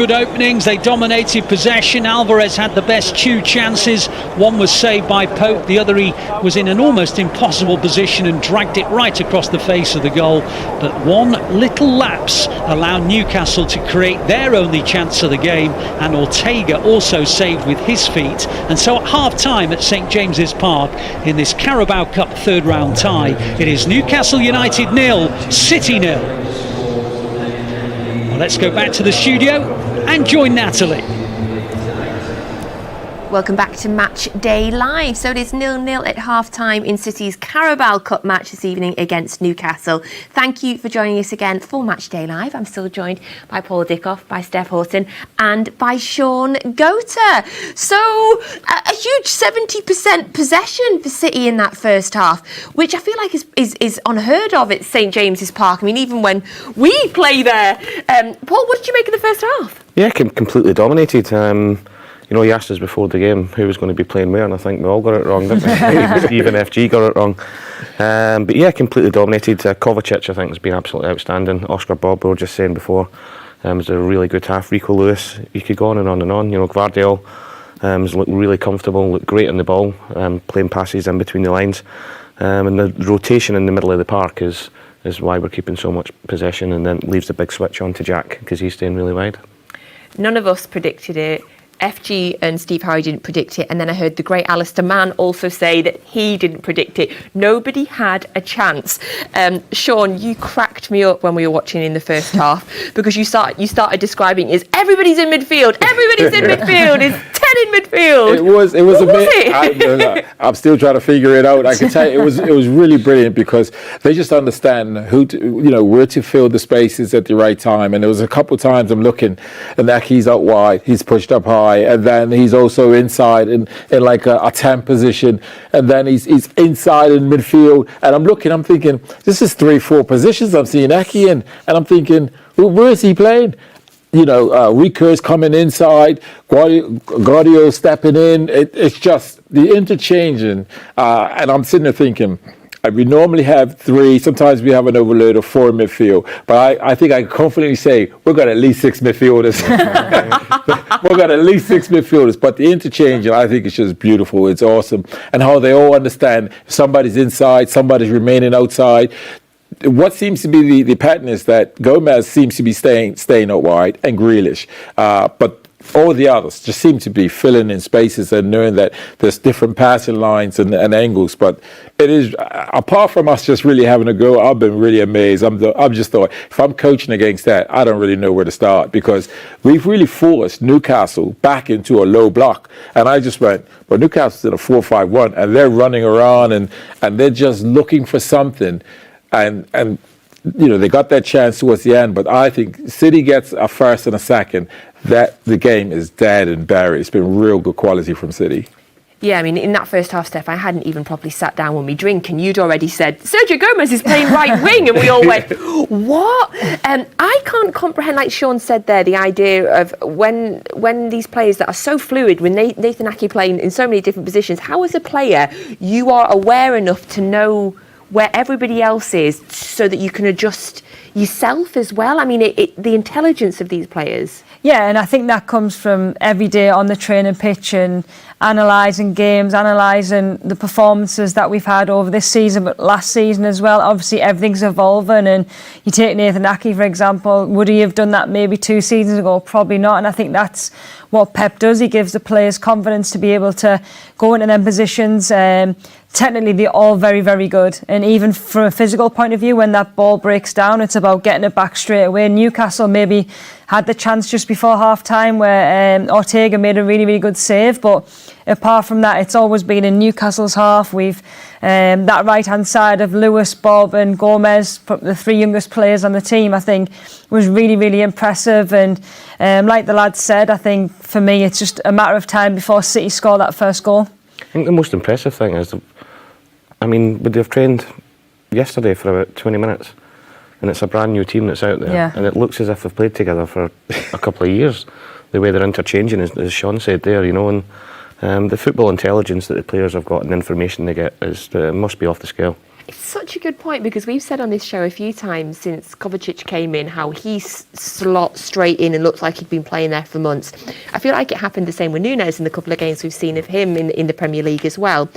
Good openings, they dominated possession. Alvarez had the best two chances. One was saved by Pope, the other he was in an almost impossible position and dragged it right across the face of the goal. But one little lapse allowed Newcastle to create their only chance of the game, and Ortega also saved with his feet. And so at half-time at St James's Park in this Carabao Cup third round tie, it is Newcastle United 0, City 0. Well, let's go back to the studio and join Natalie. Welcome back to Match Day Live. So it is 0-0 at half-time in City's Carabao Cup match this evening against Newcastle. Thank you for joining us again for Match Day Live. I'm still joined by Paul Dickov, by Steph Houghton and by Shaun Goater. So a huge 70% possession for City in that first half, which I feel like is unheard of at St James's Park. I mean, even when we play there. Paul, what did you make of the first half? Yeah, completely dominated. You know, he asked us before the game who was going to be playing where, and I think we all got it wrong, didn't we? Steve and FG got it wrong. But yeah, completely dominated. Kovacic, I think, has been absolutely outstanding. Oscar Bob, we were just saying before, was a really good half. Rico Lewis, you could go on and on and on. You know, Guardiola has looked really comfortable, looked great on the ball, playing passes in between the lines. And the rotation in the middle of the park is why we're keeping so much possession, and then leaves the big switch on to Jack, because he's staying really wide. None of us predicted it. FG and Steve Howey didn't predict it, and then I heard the great Alistair Mann also say that he didn't predict it. Nobody had a chance. Shaun, you cracked me up when we were watching in the first half, because you started describing it as everybody's in midfield, it's 10 in midfield. It was a bit. I'm still trying to figure it out. I can tell you, it was really brilliant, because they just understand where to fill the spaces at the right time. And there was a couple of times I'm looking, and Aki's out wide, he's pushed up high, and then he's also inside in like a 10 position, and then he's inside in midfield. And I'm thinking, this is 3-4 positions I'm seeing Aki in, and I'm thinking, well, where is he playing? You know, Rico's coming inside, Guardiola stepping in. It's just the interchanging, and I'm sitting there thinking, we normally have 3, sometimes we have an overload of 4 in midfield, but I think I can confidently say we've got at least 6 midfielders. We've got at least 6 midfielders, but the interchanging, I think it's just beautiful. It's awesome. And how they all understand somebody's inside, somebody's remaining outside. What seems to be the pattern is that Gomez seems to be staying out wide, and Grealish, but all the others just seem to be filling in spaces and knowing that there's different passing lines and angles. But it is, apart from us just really having a go, I've been really amazed. I'm just thought, if I'm coaching against that, I don't really know where to start, because we've really forced Newcastle back into a low block. And I just went, well, Newcastle's in a 4-5-1, and they're running around and they're just looking for something. And you know, they got that chance towards the end, but I think City gets a first and a second, that the game is dead and buried. It's been real good quality from City. Yeah, I mean, in that first half, Steph, I hadn't even properly sat down with me drink, and you'd already said, Sergio Gomez is playing right wing, and we all went, what? I can't comprehend, like Shaun said there, the idea of when these players that are so fluid, when Nathan Aki playing in so many different positions, how as a player you are aware enough to know where everybody else is, so that you can adjust yourself as well. I mean, the intelligence of these players. Yeah, and I think that comes from every day on the training pitch and analysing games, analysing the performances that we've had over this season, but last season as well. Obviously, everything's evolving, and you take Nathan Aki, for example. Would he have done that maybe 2 seasons ago? Probably not, and I think that's what Pep does. He gives the players confidence to be able to go into them positions. Technically, they're all very, very good. And even from a physical point of view, when that ball breaks down, it's about getting it back straight away. Newcastle maybe had the chance just before half-time where Ortega made a really, really good save. But apart from that, it's always been in Newcastle's half. We've that right-hand side of Lewis, Bob and Gomez, the 3 youngest players on the team, I think, was really, really impressive. And like the lads said, I think for me, it's just a matter of time before City score that first goal. I think the most impressive thing is, would they have trained yesterday for about 20 minutes? And it's a brand new team that's out there. Yeah. And it looks as if they've played together for a couple of years. The way they're interchanging, as Shaun said there, you know, and the football intelligence that the players have got and the information they get must be off the scale. It's such a good point, because we've said on this show a few times since Kovacic came in how he slots straight in and looked like he'd been playing there for months. I feel like it happened the same with Nunes in the couple of games we've seen of him in the Premier League as well.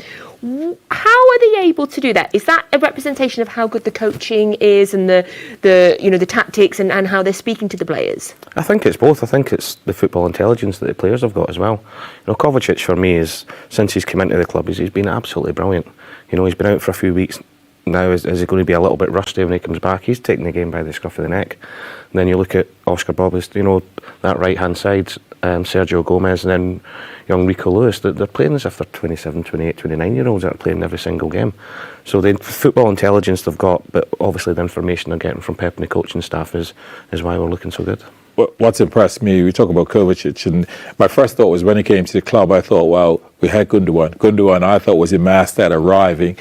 How are they able to do that? Is that a representation of how good the coaching is and the tactics and how they're speaking to the players? I think it's both. I think it's the football intelligence that the players have got as well. Kovacic for me is, since he's come into the club, he's been absolutely brilliant. He's been out for a few weeks now. Is he going to be a little bit rusty when he comes back? He's taking the game by the scruff of the neck. And then you look at Oscar Bobbis, that right hand side, Sergio Gomez, and then young Rico Lewis. They're playing as if they're 27, 28, 29-year-olds that are playing every single game. So the football intelligence they've got, but obviously the information they're getting from Pep and the coaching staff is why we're looking so good. What's impressed me, we talk about Kovacic, and my first thought was when he came to the club, I thought, well, we had Gundogan. Gundogan, I thought, was a master at arriving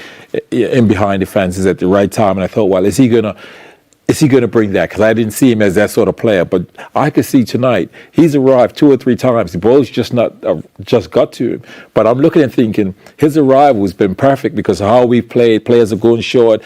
in behind the fences at the right time, and I thought, well, is he going to bring that? Because I didn't see him as that sort of player, but I could see tonight he's arrived 2 or 3 times. The ball's just got to him. But I'm looking and thinking his arrival has been perfect because of how we've played. Players have gone short.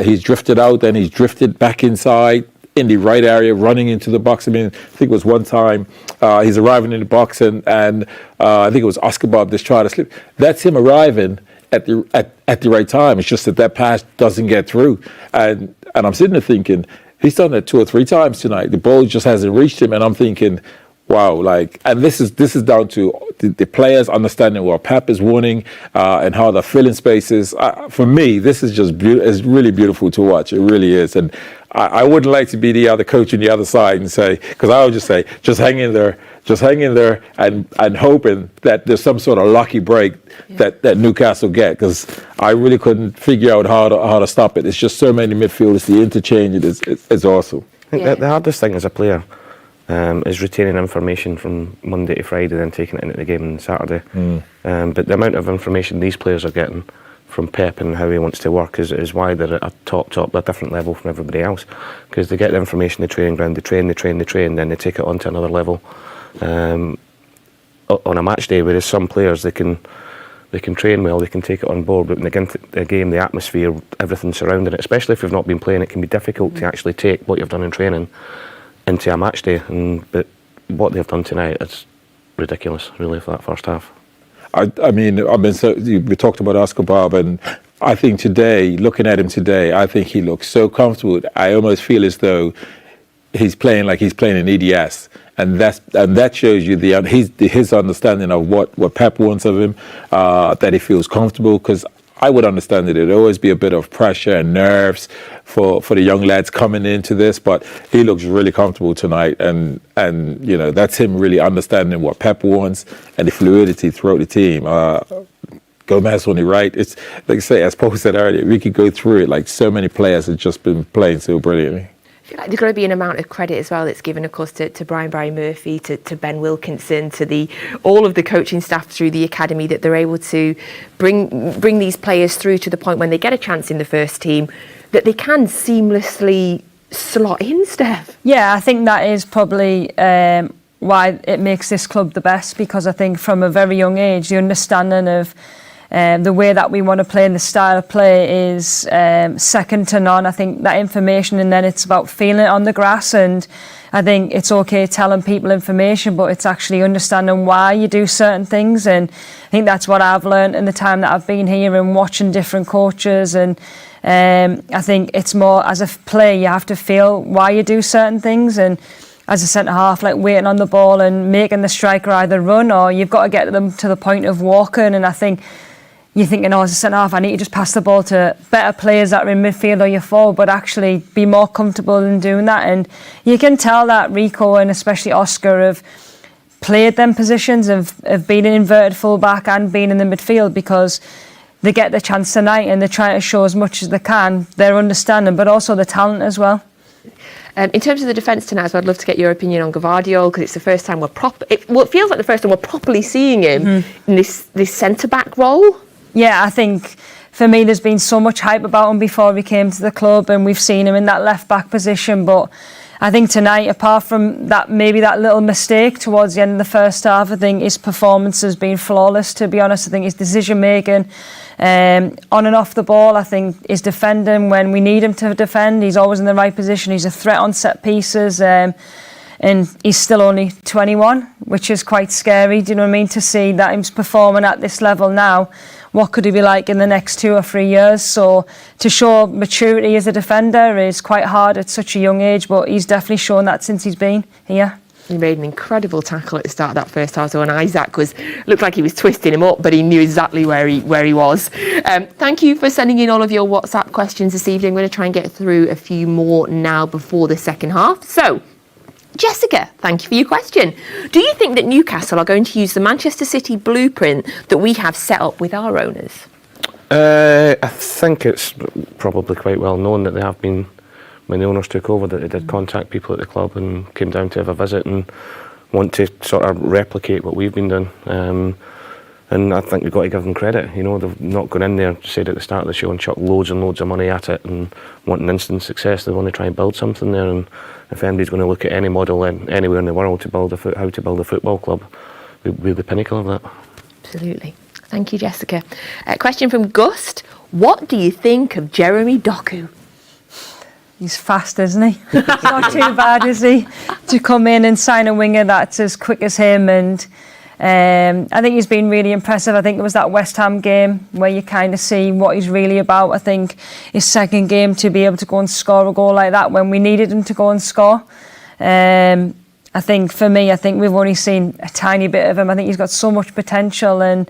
He's drifted out, then he's drifted back inside in the right area, running into the box. I think it was one time he's arriving in the box, and I think it was Oscar Bob just tried to slip. That's him arriving at the right time. It's just that pass doesn't get through, and I'm sitting there thinking he's done that 2 or 3 times tonight. The ball just hasn't reached him, and I'm thinking, wow, and this is down to the players understanding what Pep is wanting and how they're filling spaces. For me, this is just it's really beautiful to watch. It really is, and I wouldn't like to be the other coach on the other side and say, because I would just say, just hang in there, and hoping that there's some sort of lucky break that Newcastle get, because I really couldn't figure out how to stop it. It's just so many midfielders, the interchange, it's awesome. I think the hardest thing as a player is retaining information from Monday to Friday, then taking it into the game on Saturday. But the amount of information these players are getting from Pep and how he wants to work is why they're at a top, a different level from everybody else, because they get the information in the training ground, they train, then they take it on to another level on a match day, whereas some players they can train well, they can take it on board, but when they get into the game, the atmosphere, everything surrounding it, especially if you've not been playing, it can be difficult to actually take what you've done in training into a match day. But what they've done tonight is ridiculous, really, for that first half. We talked about Oscar Bob, and I think today, looking at him today, I think he looks so comfortable. I almost feel as though he's playing like he's playing in EDS, and that shows you his understanding of what Pep wants of him, that he feels comfortable. Because I would understand that it'd always be a bit of pressure and nerves for the young lads coming into this, but he looks really comfortable tonight, and that's him really understanding what Pep wants and the fluidity throughout the team. Gomez on the right, it's like I say, as Paul said earlier, we could go through it, like so many players have just been playing so brilliantly. I feel like there's got to be an amount of credit as well that's given, of course, to Brian Murphy, to Ben Wilkinson, to all of the coaching staff through the academy, that they're able to bring these players through to the point when they get a chance in the first team that they can seamlessly slot in, Steph. Yeah, I think that is probably why it makes this club the best, because I think from a very young age, the understanding of the way that we want to play and the style of play is second to none. I think that information, and then it's about feeling it on the grass. And I think it's okay telling people information, but it's actually understanding why you do certain things. And I think that's what I've learned in the time that I've been here and watching different coaches. And I think it's more, as a player, you have to feel why you do certain things. And as a centre-half, like waiting on the ball and making the striker either run, or you've got to get them to the point of walking. And I think you're thinking, as a centre-half, I need to just pass the ball to better players that are in midfield or you're forward, but actually be more comfortable in doing that. And you can tell that Rico and especially Oscar have played them positions, of being an inverted full-back and being in the midfield, because they get the chance tonight and they're trying to show as much as they can, their understanding, but also the talent as well. In terms of the defence tonight, I'd love to get your opinion on Guardiola, because it's the first time it feels like the first time we're properly seeing him in this centre-back role. Yeah, I think for me there's been so much hype about him before he came to the club, and we've seen him in that left-back position, but I think tonight, apart from that, maybe that little mistake towards the end of the first half, I think his performance has been flawless, to be honest. I think his decision-making on and off the ball, I think his defending when we need him to defend, he's always in the right position. He's a threat on set pieces. And he's still only 21, which is quite scary, do you know what I mean? To see that he's performing at this level now, what could he be like in the next 2 or 3 years? So to show maturity as a defender is quite hard at such a young age, but he's definitely shown that since he's been here. He made an incredible tackle at the start of that first half, so when Isaac looked like he was twisting him up, but he knew exactly where he was. Thank you for sending in all of your WhatsApp questions this evening. I'm going to try and get through a few more now before the second half. So, Jessica, thank you for your question. Do you think that Newcastle are going to use the Manchester City blueprint that we have set up with our owners? I think it's probably quite well known that they have been, when the owners took over, that they did contact people at the club and came down to have a visit and want to sort of replicate what we've been doing. And I think we've got to give them credit. You know, they've not gone in there, said at the start of the show, and chucked loads and loads of money at it and want an instant success. They want to try and build something there. And if anybody's going to look at any model anywhere in the world to build how to build a football club, we're the pinnacle of that. Absolutely. Thank you, Jessica. Question from Gust. What do you think of Jeremy Doku? He's fast, isn't he? He's not too bad, is he? To come in and sign a winger that's as quick as him, and I think he's been really impressive. I think it was that West Ham game where you kind of see what he's really about. I think his second game, to be able to go and score a goal like that when we needed him to go and score. I think for me, we've only seen a tiny bit of him. I think he's got so much potential, and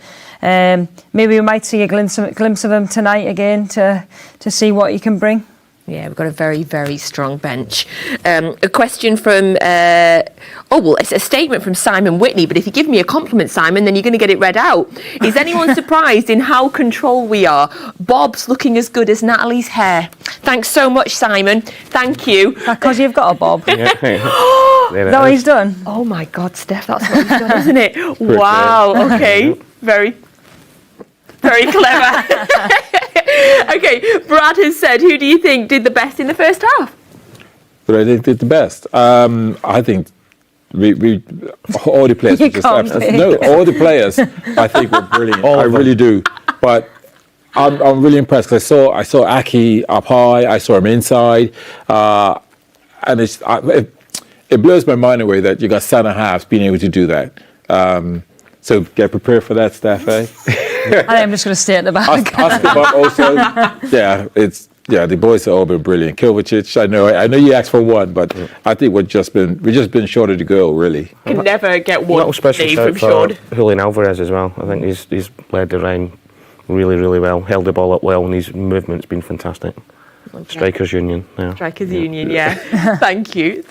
maybe we might see a glimpse of him tonight again to see what he can bring. Yeah, we've got a very, very strong bench. A question from, it's a statement from Simon Whitney, but if you give me a compliment, Simon, then you're going to get it read out. Is anyone surprised in how controlled we are? Bob's looking as good as Natalie's hair. Thanks so much, Simon. Thank you. Because you've got a bob. Yeah. Is that what he's done? Oh my God, Steph, that's what he's done, isn't it? Wow, okay. Very, very clever. Okay, Brad has said, who do you think did the best in the first half? But I think did the best. I think we all the players. All the players. I think were brilliant. I really do. But I'm really impressed because I saw Aki up high. I saw him inside, and it blows my mind away that you got centre halves being able to do that. So get prepared for that, Steph. I'm just going to stay at the back. Oscar also, the boys have all been brilliant. Kovacic, I know you asked for one, but I think we've just been short of the goal, really. Can never get one Little special day shout from for Shaun. Julian Alvarez as well. I think he's led the line really, really well, held the ball up well, and his movement's been fantastic. Okay. Strikers Union. Yeah. Strikers Union, yeah. Thank you.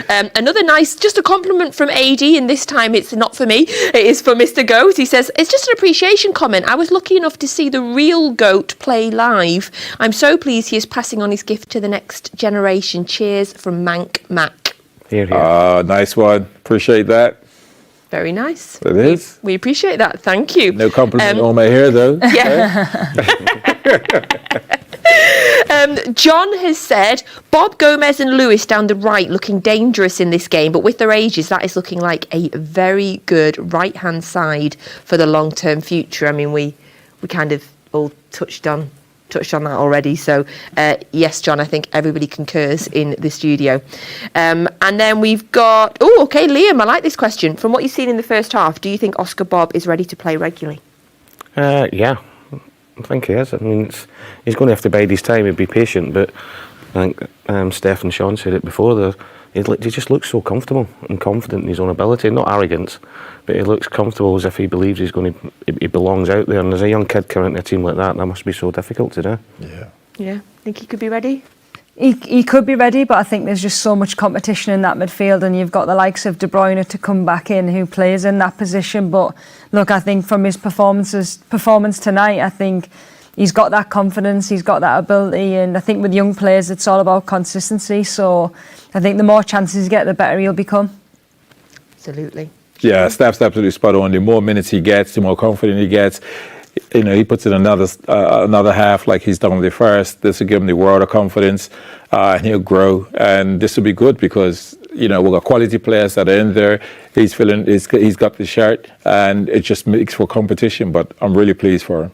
Another nice, just a compliment from AD, and this time it's not for me, it is for Mr. Goat. He says, it's just an appreciation comment. I was lucky enough to see the real Goat play live. I'm so pleased he is passing on his gift to the next generation. Cheers from Mank Mac. Here. Nice one. Appreciate that. Very nice. It is. We appreciate that. Thank you. No compliment on my hair, though. Yeah. John has said, Bob, Gomez and Lewis down the right looking dangerous in this game, but with their ages, that is looking like a very good right-hand side for the long-term future. I mean, we kind of all touched on that already. So, yes, John, I think everybody concurs in the studio. And then we've got, Liam, I like this question. From what you've seen in the first half, do you think Oscar Bob is ready to play regularly? Yeah. I think he is. I mean, he's going to have to bide his time and be patient, but I think Steph and Shaun said it before, he just looks so comfortable and confident in his own ability, not arrogance, but he looks comfortable as if he believes he belongs out there, and as a young kid coming into a team like that must be so difficult to do. Yeah. Think he could be ready? He could be ready, but I think there's just so much competition in that midfield, and you've got the likes of De Bruyne to come back in, who plays in that position. But look, I think from his performance tonight, I think he's got that confidence, he's got that ability, and I think with young players, it's all about consistency. So I think the more chances you get, the better he'll become. Absolutely. Yeah, Steph's absolutely spot on. The more minutes he gets, the more confident he gets. he puts in another half like he's done with the first. This will give him the world of confidence, and he'll grow. And this will be good because we've got quality players that are in there. He's got the shirt, and it just makes for competition. But I'm really pleased for him.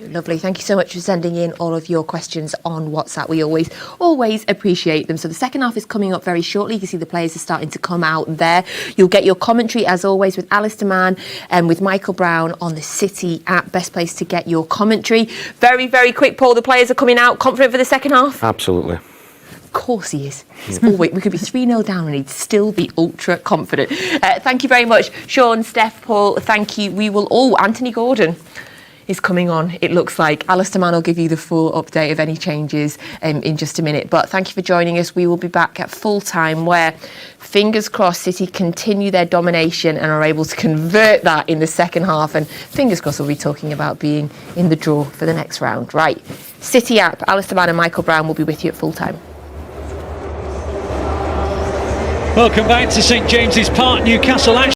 Lovely. Thank you so much for sending in all of your questions on WhatsApp. We always appreciate them. So the second half is coming up very shortly. You can see the players are starting to come out there. You'll get your commentary, as always, with Alistair Mann and with Michael Brown on the City app. Best place to get your commentary. Very, very quick, Paul. The players are coming out confident for the second half? Absolutely. Of course he is. We could be 3-0 down and he'd still be ultra confident. Thank you very much. Shaun, Steph, Paul, thank you. Anthony Gordon is coming on, it looks like. Alistair Mann will give you the full update of any changes in just a minute. But thank you for joining us. We will be back at full time where, fingers crossed, City continue their domination and are able to convert that in the second half. And fingers crossed we'll be talking about being in the draw for the next round. Right, City app, Alistair Mann and Michael Brown will be with you at full time. Welcome back to St James's Park, Newcastle.